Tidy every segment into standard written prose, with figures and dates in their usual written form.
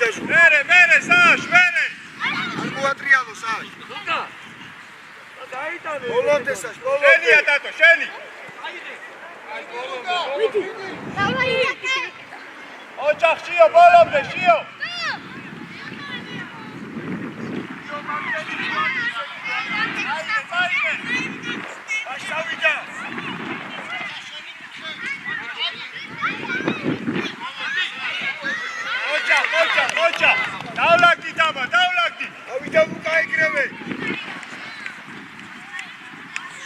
ბოლომდე. მერე, საშ, მერე. არ მოატრიალო საშ. ლუკა. დაიტანე. ბოლომდე საშ, ბოლომდე. შენია დათო, შენი. ვიდი. დავაი. ოჯახ შიო, ბოლომდე, შიო. აშავიდა. ოჯახ. დავლაგდი დამა, დავლაგდი. ავიდა ლუკა ეგრევე.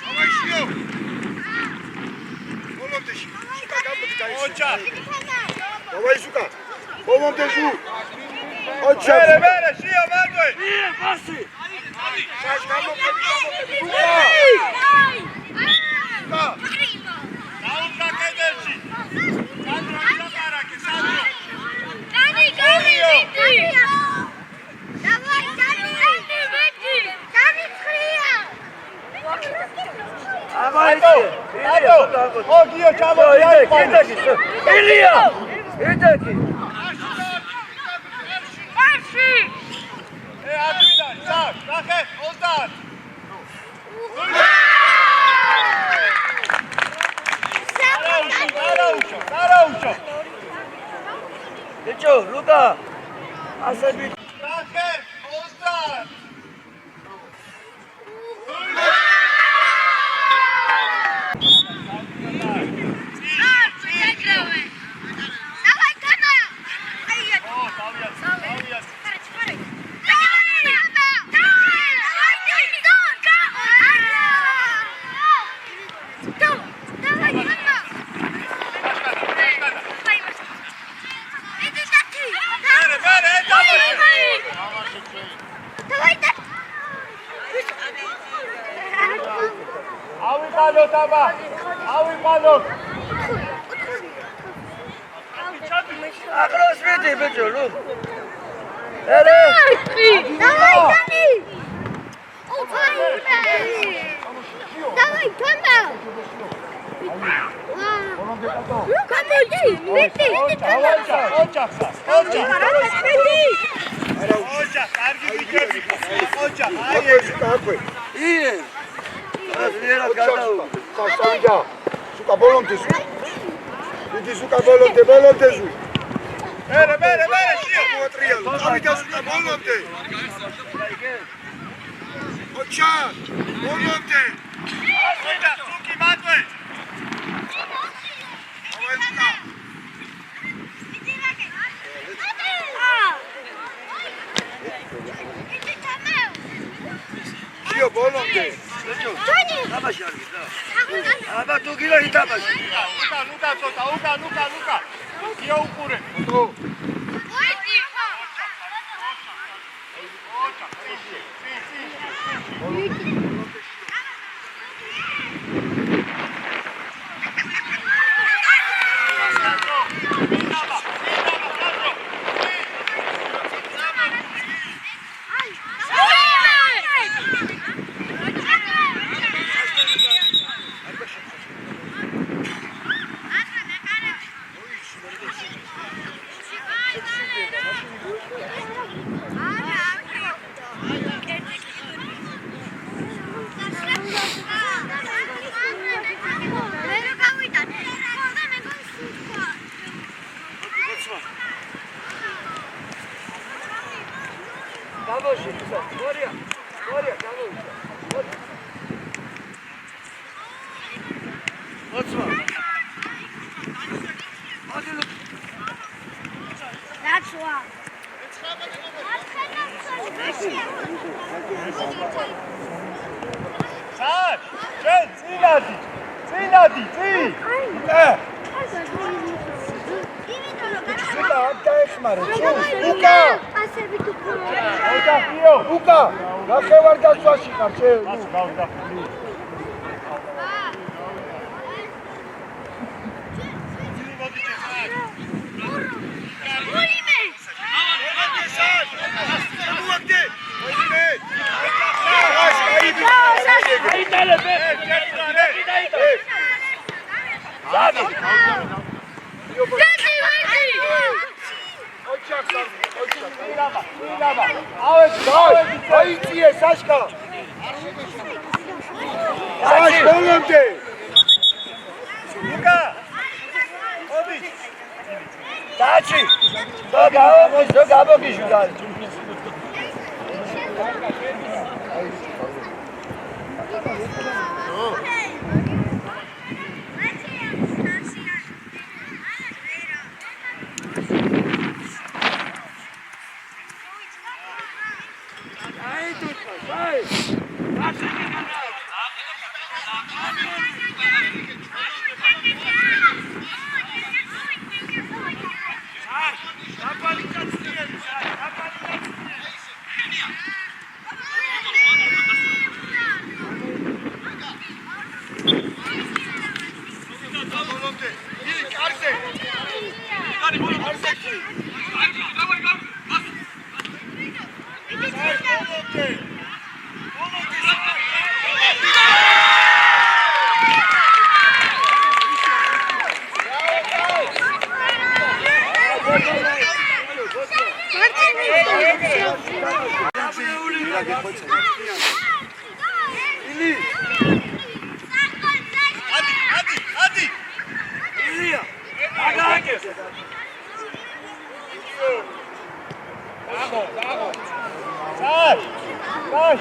ავაშიო. ბოლომდე შიო. შუკა გამოდი გაიხსნა. ოჯახ. დავაი შუკა. ბოლომდე ჟუ. ოჯახ. მერე, შიო, მარტვე. პასი. შაშ გამოდი. დაუდგა კედელში. სანდრო იზაპარაკე, სანდრო. Dani, davai, Dani, ხრია. აბაიტო. ო გიო ჩამო, ილია. ედაკი. მარში. აკრიდან, საშ, ნახე, 30. არაუშო. ბიჭო, ლუკა. ასები. ნახე, 30. Davai, Dana. ო, დავიათ. ავიყანოთ აბა. აკროს ვიდი ბიჭო, ლუ. ერე. Давай, Dani. Давай, Dana. Გამოდი, მიდი. ოჯახსა. ოჯახ, კარგი ვიჯები. ოჯახ, აი ეს. აკვე. ие. აზრიერად გადაუ. საშ ავიდა. შუკა ბოლომდე ჟუ. ვიდი შუკა ბოლომდე ჟუ. მერე, შიო. მოატრიალო. ავიდა შუკა ბოლომდე. ოჯახ. ბოლომდე. ოჯახ, სუკი მარტვე. დავაი ლუკა. შიო ბოლომდე. ბიჭო. აბაში არ გიდა. აბა თუ გილა იტაბაში. ლუკა ცოტა, ლუკა. გიო უყურე. ო. Გამოში, გორია, გამოვიდა. მოწვა. მოდი. დაცვა. საშ, შენ წინადი. შუკა არ დაეხმარა. ლუკა. ასები თუ ოჯახიო. ლუკა. ნახევარ დაცვაში ხარ შენ. ოჯახს აიწიე საშკა საშ ბოლომდე ლუკა ოდი დაჩი ზოგაბოგიშუდა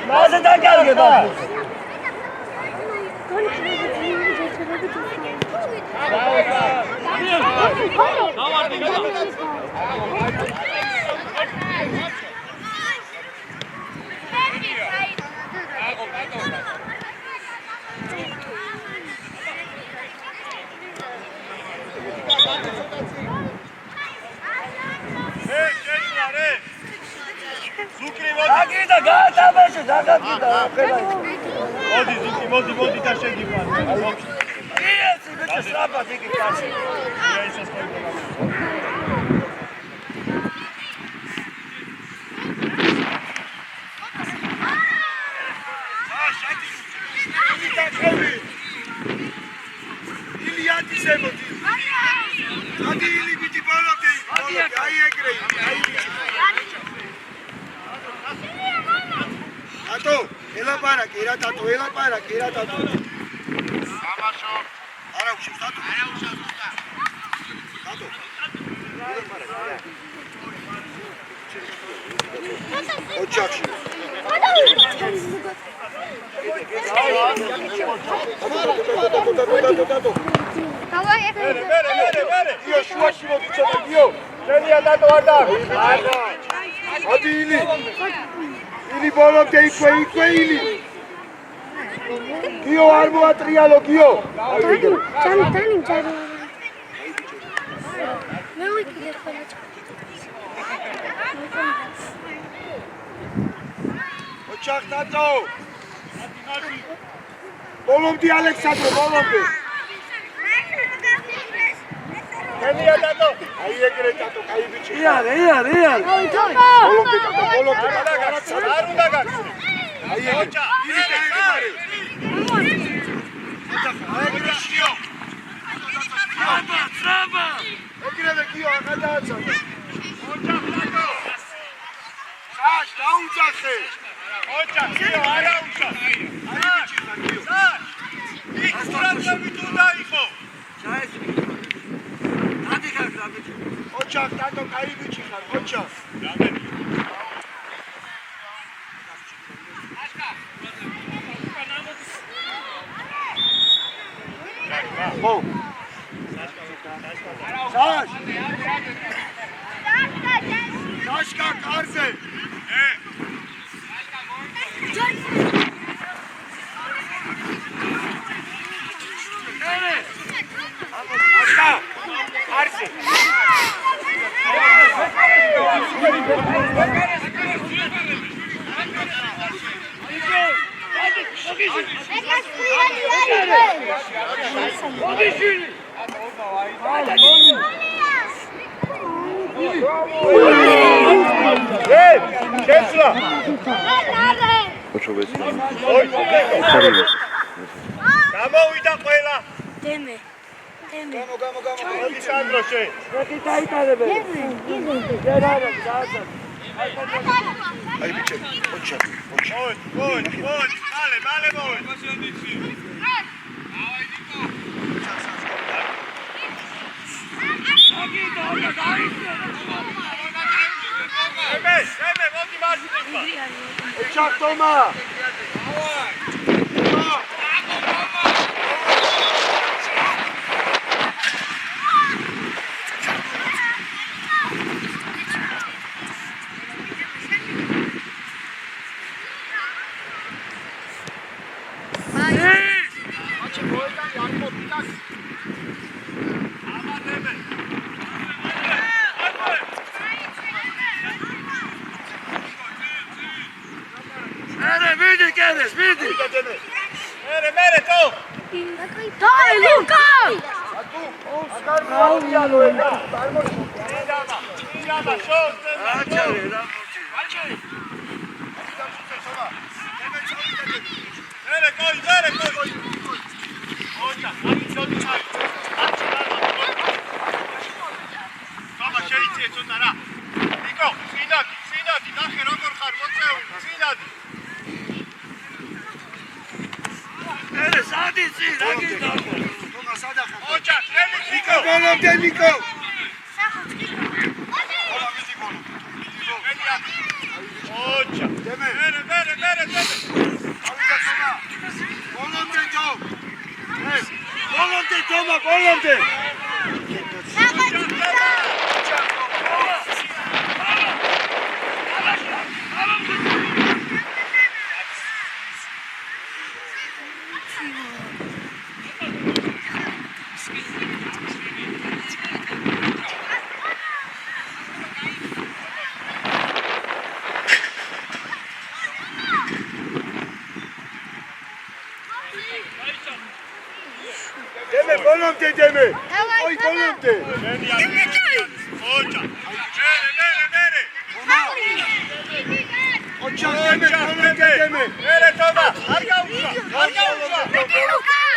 მაზე დაგალგება დაგიდა გადაბაშო დაგიდა მოდი და შეგიფარ იესი ბიჭო სრაფად იგი კაცი ელაპარაკე რა თათო ელაპარაკე რა თათო სამაშო არა უშევ თათო არა უშევ თათო ოჩახში давай მერე იო შუაში მოდიჩოდა იო შენია თათო არ და ადი ილი ბოლომდე იქვე ილი გიო არ მოატრიალო გიო Tani მე ვიქიდე ხოლმე ოჩახ თათო ბოლომდე ალექსანდრო ბოლომდე კენია თათო აი ეგრე თათო კაი ბიჭი იარე ბოლომდე თათო ბოლომდე არ უნდა გაქცე აი ეგრე ეგრევე გიო აღადააცადა საშ დაუძახე ოჩახ გიო არა უშავ საშ იქ სტრატები თუ დაიხო ოჩახ თათო კაი ბიჭი ხარ ოჩახ ხო საშ საშკა კარზე საშკა კარზე შეცვლა გამოვიდა ყველა დემე გამო ალექსანდრო შე რაკი დაიტარებენ. აი ბიჭები, ოჩა. მოდი, მალე მოდი. ემე, მოდი მარჯვნივ. ოჩა თომა. მერე თო. Dai, Luca! Bolonte Nico. Bolonte. Bolonte deme. Oi bolonte. Ocha deme. მერე თომა, არ გაუშვა. Luca!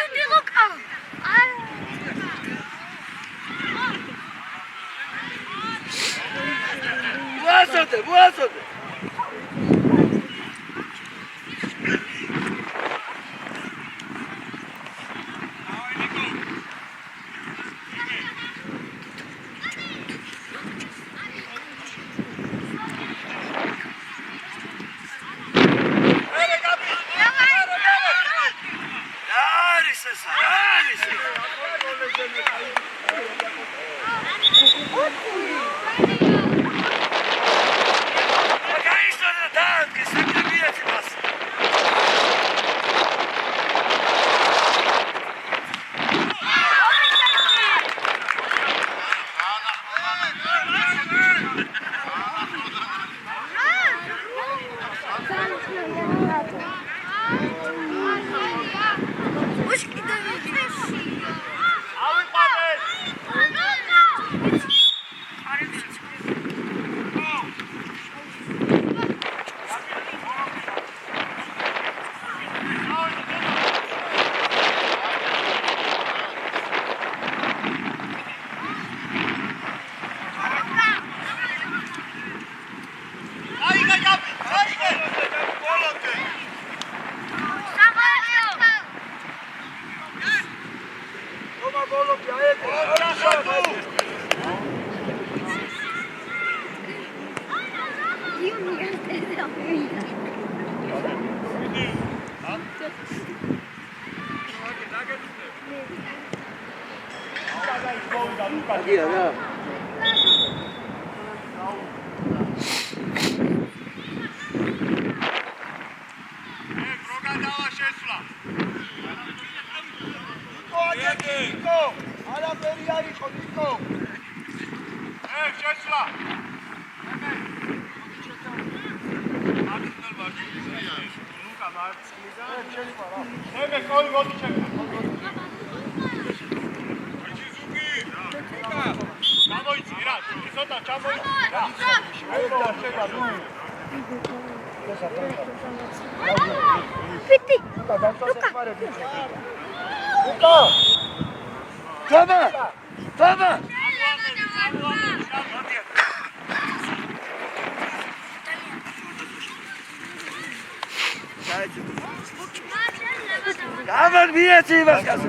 Buasode. Daman miyeti başkası.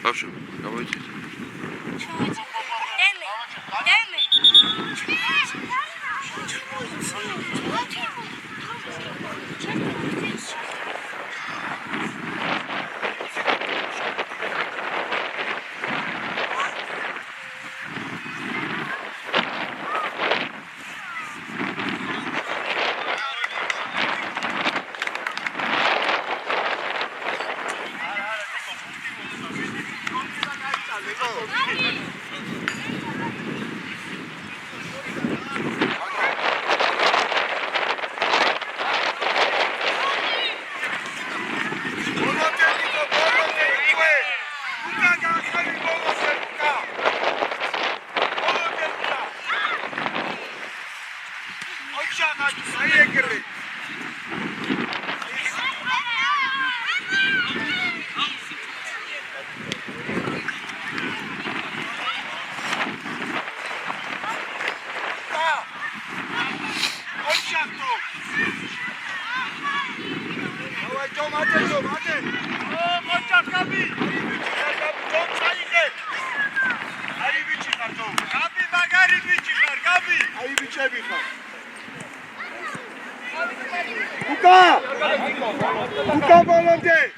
Bawszu, dawajcie. Luka bolonde.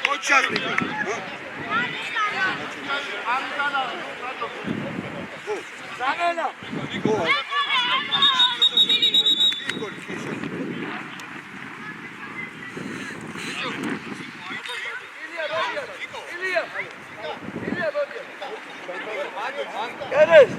Koçak. Zanela. Eres.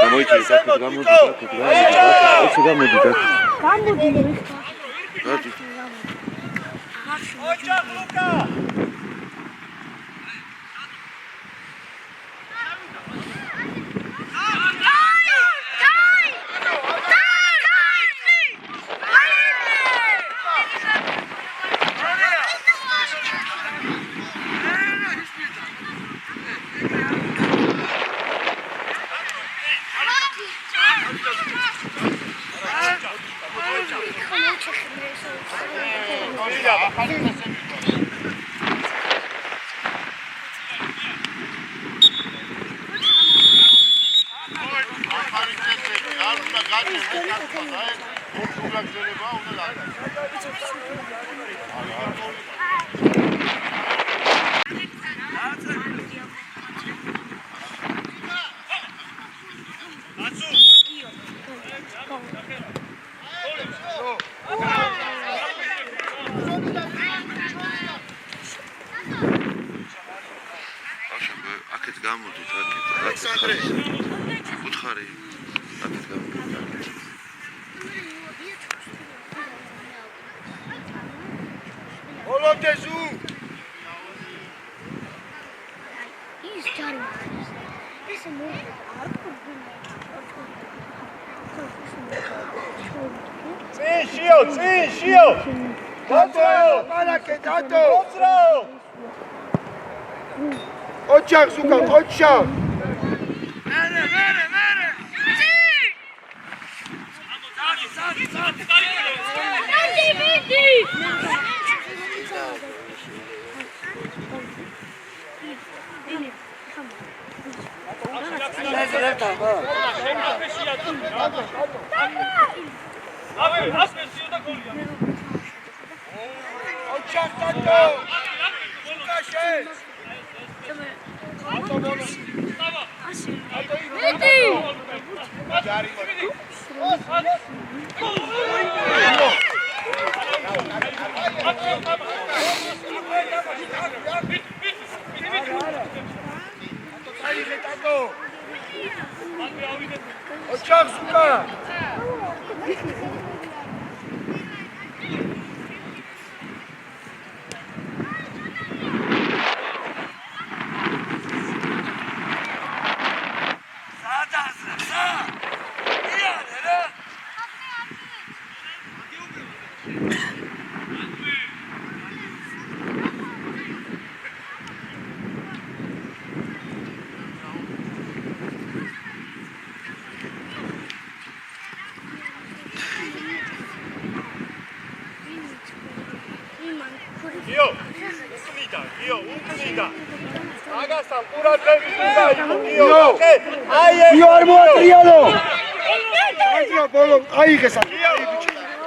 Давайте, так, куда мы идем? Сюда мы идем. Там будем. Очак, Лука! აქეთ გამოდით, აქეთ. უთხარი. ბოლომდე ზუ ის ჯარი ესე წინშიო დათო მალაკე დათო მოძრაო ოჩახ ზუკა ოჩახ ოჩახ დათო ზუკა შენ ოჩახ ზუკა აგასთან ყურადღებით უნდა იყო იო არ მოატრიალო აიო ბოლო აიღეს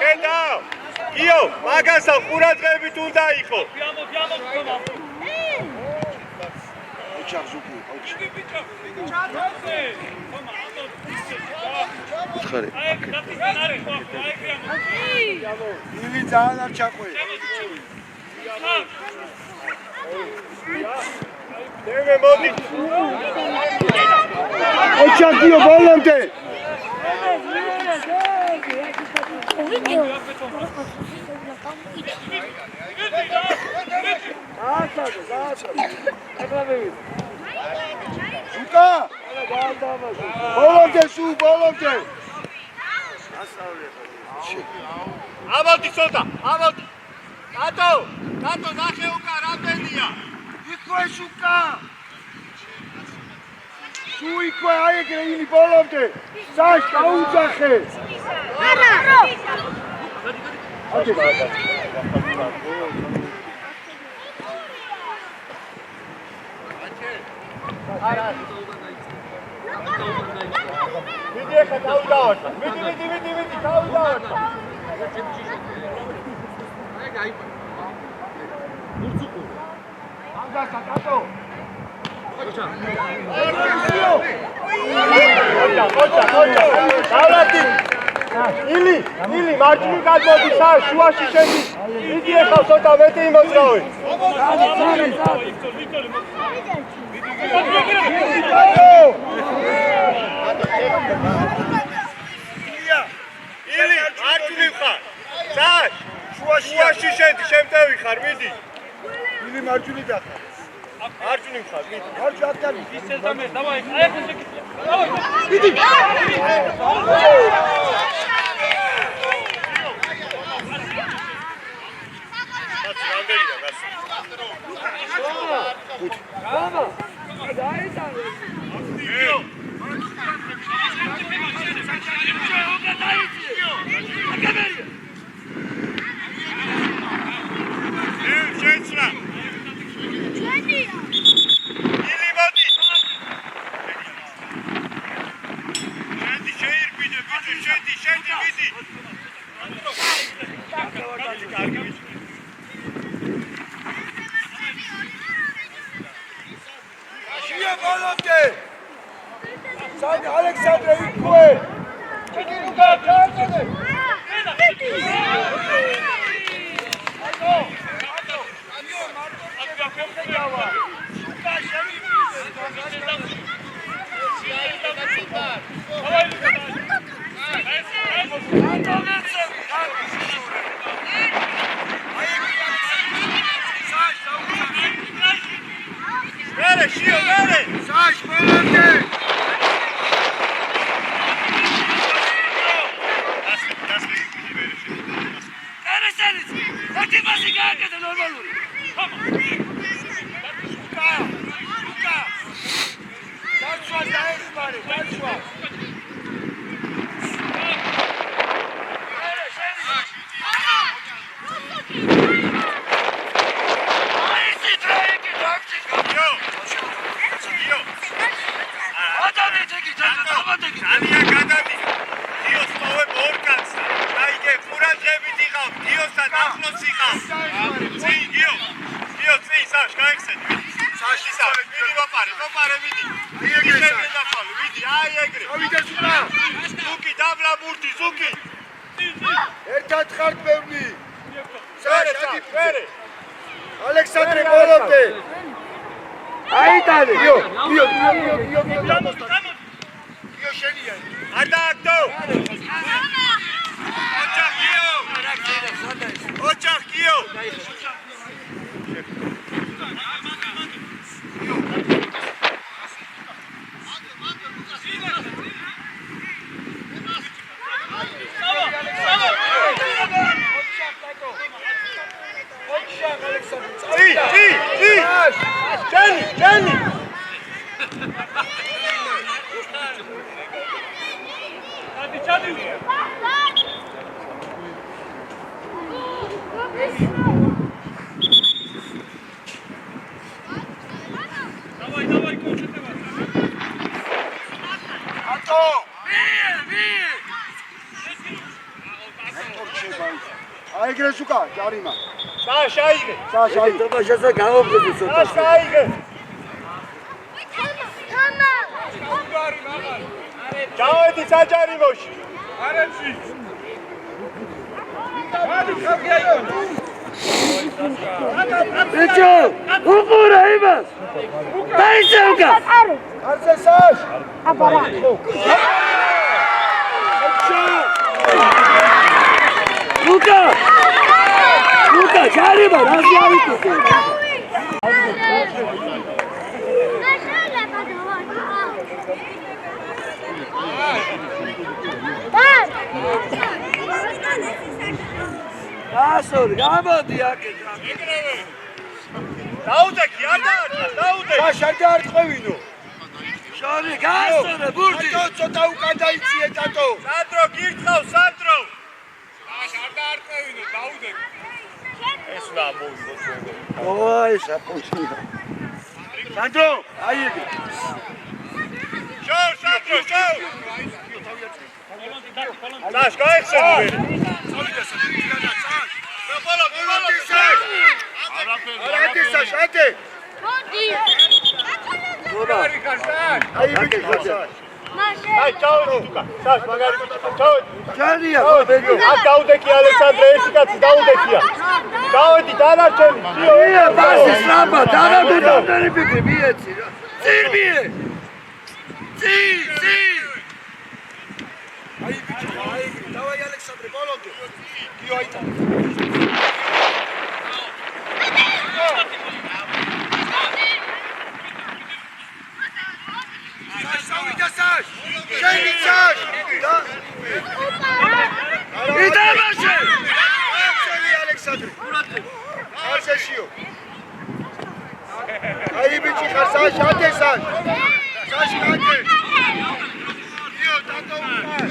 ხედავ იო მაგასთან ყურადღებით უნდა იყო ოჩახ ზუკი ილი ძალიან არ ჩაყვე დემე მოდი ოჩახიო ბოლომდე ზუკა ბოლომდე სუ ბოლომდე ამალდი ცოტა ამალდი დათო ნახე უკან რამდენია იქვე ზუკა სუ იქვე აიგე ილი ბოლომდე საშ გაუძახე არა მიდი ახლა დავდავართ მიდი დავდავართ ანგასა დათო ოჩა დავლატი ილი მარჯვნივ გადმოდი შუაში შედი მიდი ახლა ცოტა მეტი იმოძრავე ილი მარჯვნივ ხარ წაშ შუაში შედი შემტევი ხარ მიდი ილი მარჯვნივ დახარ მარჯვნივ ხარ მიდი მარჯვნივ აკარი ისე დამე დავაი აი ეს დავაი მიდი Alexandre, ikwე! Давай, ციხა. წინ გიო. გიო წინ საშ გაიხსენე. საში სა. მიდი მოპარე მიდი. ეგრე დაფალო, მიდი, აი ეგრე. ავიდეს უკა. ზუკი დაბლა ბურთი, ზუკი. ერთად ხართ ბევრი. ვერე, ვერე. ალექსანდრე ბოლომდე. აიტანე. გიო. გიო შენია. ადაკტო. ოჯახ გიო. Jenny! Давай, кончите вас. Ато! აიგრე სუკა, ჯარიმა. საშა აიგე. საშა აიგე. თამაშაზე გავაბრძდი ცოტა. საშა აიგე. ჩავედი საჯარიმოში. არებში. ბიჭო, უყურე იმას. დაიჭერგა. არზე საშ. აბარა. ლუკა, ჯარიმა რაზე ავიტო? ასორი, გამოდი აქეთ. დაუდეკი, არ დაუდე. საშ არ დაარტყევინო. შორი, გასწორე ბურთი. ატო ცოტა უკან დაიციე ტატო. სანდრო გირთხავ, სანდრო. არ დაარტყევინო, დაუდეკ. ეს რა მოვიგო. ოი, საფოჩია. სანდრო, აიგე. შოუ, სანდრო, შოუ. საშ გაიხსენე. არადი საშ, ატე. აი ბიჭი ხოჭა. აი, ჩავედი თუკა. საშ მაგარი ჩავედი. ჯარია, ბედო. აქ დაუდეკი ალექსანდრე, ერთი კაცი დაუდეკია. ჩავედი დანარჩენი. ია, ბასი სრაბა, დაგაგუდამდელი ფიქრი, მიეცი რა. წინ მიე. წინ. აი ბიჭი, აიგრე. დავაი ალექსანდრე ბოლომდე. გიო აიტა. საშ. შენი საშ. იდამაშე. შენი ალექსანდრე. არსეშიო. აი ბიჭი ხარ საშ, ატე საშ. საშ ატე. გიო ტატო უკან.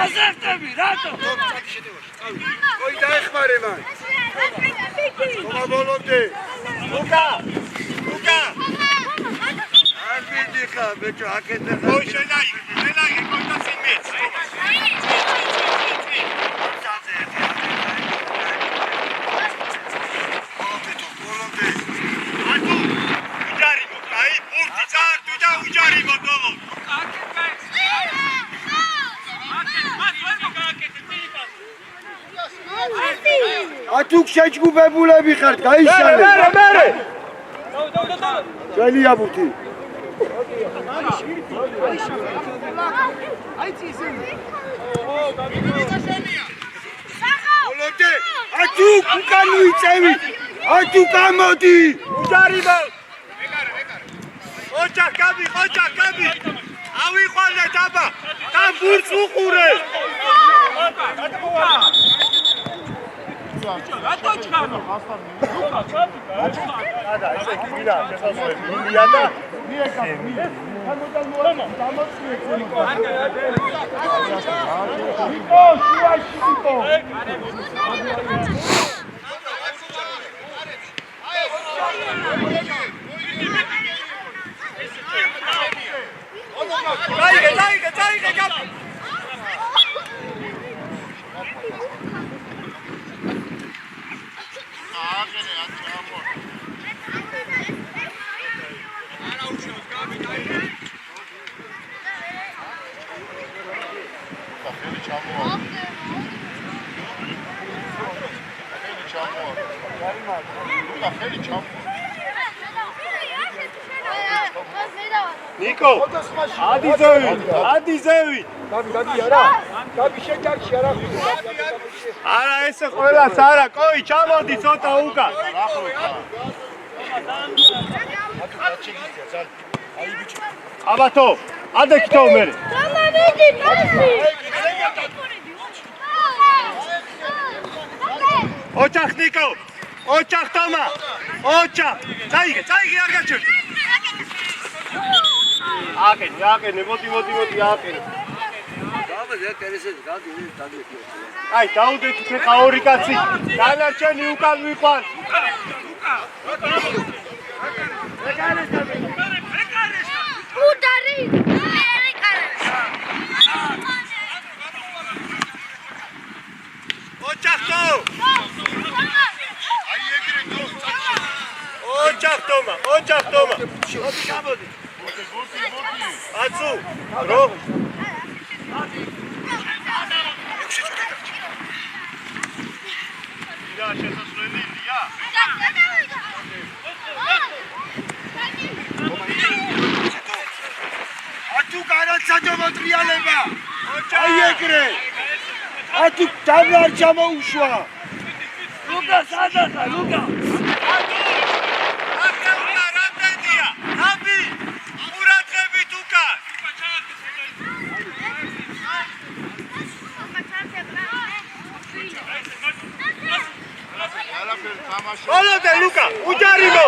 აზერტები, რატო? ოი დაეხმარე მან. თომა ბოლომდე. ლუკა. არ მიდიხა, ბიჭო, აკეთე ხა. ოი შენაიგე, კოიტა სიმეც. ბოლომდე. ატო, უჯარი მოყაი, ბურთი წარ თუ და უჯარი მოდოლო. აკეთე. ათუკ შეჯგუფებულები ხართ, გაიშალეთ. მერე. ძველი აბუთი. ბოლომდე, ათუკ უკან ვიწევი. ათუკ გამოდი. უჯარიბო. ოჯახ კაბი. ავიყვანეთ აბა. და ბურს უყურე. რატო ჩქანო? და ესე გინა შესაძლებელი მილია და მიეკა. ნიკო, შუაში ნიკო. Წაიღე კაბი. ნიკო, ადიზევი. გადი არა. გადი შეჭარში არა. არა ესე ყველას არა, კოი ჩამოდი ცოტა უკან. აბათო, ადექითო მერე. დამამედი პასი. ოჯახ ნიკო, ოჯახ თომა, ოჯახ. წაიღე, არ გაჩერდი. აკენი, მოდი, აკენი. აი, დაუდეთ ხა ორი კაცი. დანარჩენი უკან მიყვან. უდარი. ოჯახო. აი ეგრე თო. ოჯახ თომა. გამოდი. აცუ, რო. იდა შესასვლელია. ათუ განაცადო მოტრიალება. აი ეგრე. ათუ დავარ ჩამოუშვა. ლუკა სადაა, ლუკა. Olha Luca, ujarimo.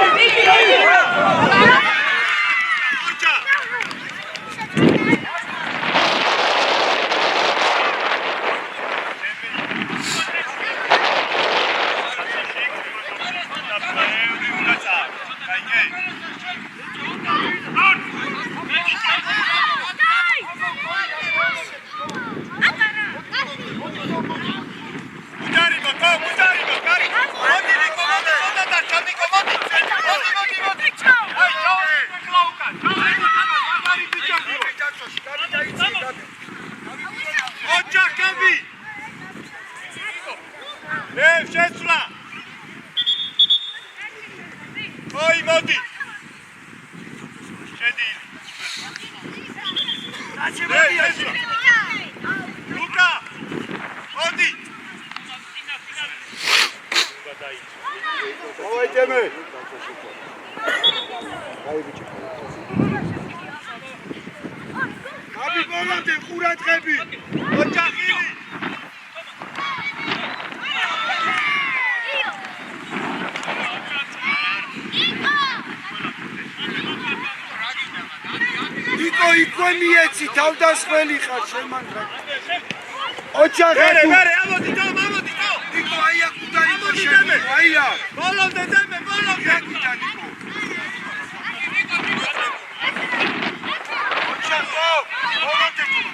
დავდასხველი ხარ შემანდრა. ოჯახი. მერე, ამოდი თო. ნიკო აია კუდანი მოშენე. აია. ბოლომდე დემე. კუდანი. ოჯახო.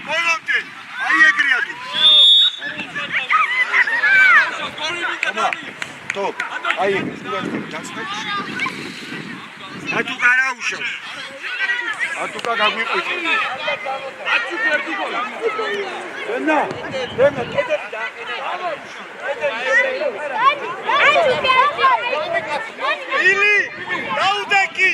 ბოლომდე. აი ეგრეა თუ. თო. აი კუდანი დასწრებში. ათუ გარაუშავს. ათუკა გაგვიყვით. ათუ გერდი გოლა. დენა, კედელი დააყენა. ილი დაუდეკი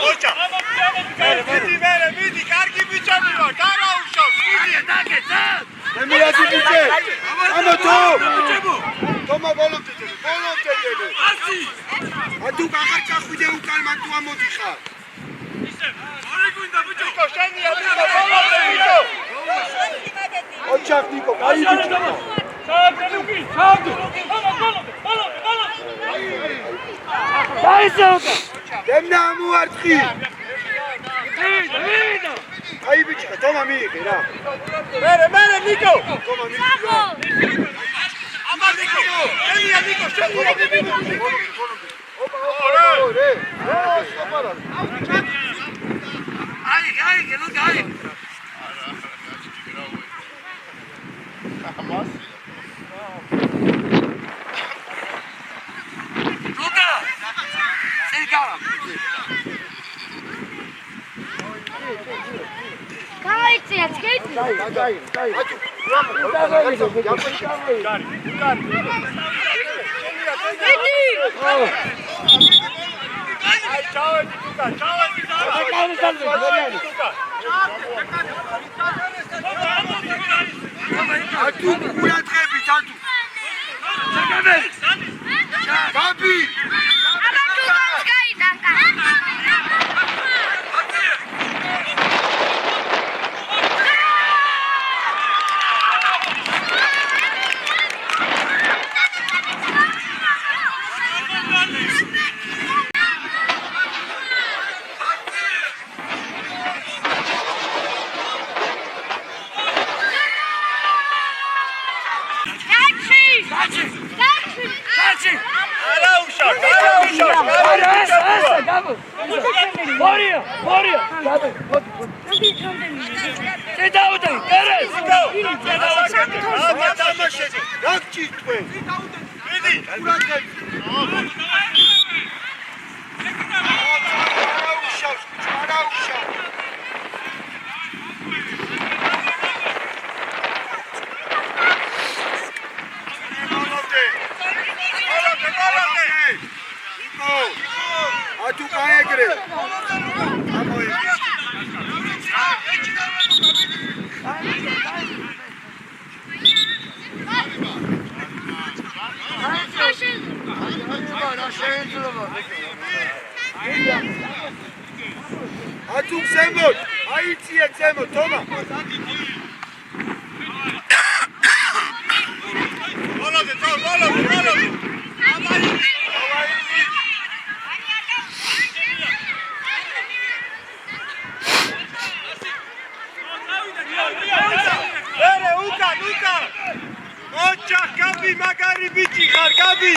ოჩა მიდი კარგი ბიჭები ვარ გარაუშავს მიდი მემიადი ბიჭე ამა თომა ბოლომდე ათუ გახარ წახვიდე უკან მათუ ამოდიხარ ნიკო შენია ნიკო ბოლომდე ნიკო ოჩახ ნიკო კაი ბიჭი დემნა ამუარტყი კაი ბიჭი თომა მიიღე რა მერე ნიკო თომა მიიღე ამა ნიკო ენია ნიკო შენ ორე სოპარა აი გელო აი ლუკა სიგარა გაიწია ცკეთი დაი ათუ აი ჩავედი თუკა ჩავედი ათუ უიატრები თათუ გაბი აბა თუ გაიტანკა ათუ კაეგრე ათუ ზემოთ აიწია ზემოთ თომა ბოლომდე მერე უკან ოჩა გაბი მაგარი ბიჭი ხარ გაბი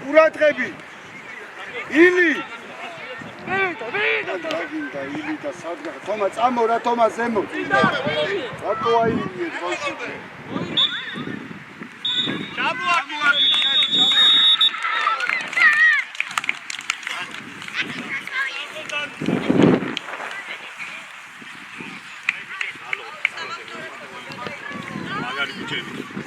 ყურადღები ილი და ილი და სადღა თომა წამო რა თომა ზემო რატო აილიე ბავშვი მაგარი ბიჭები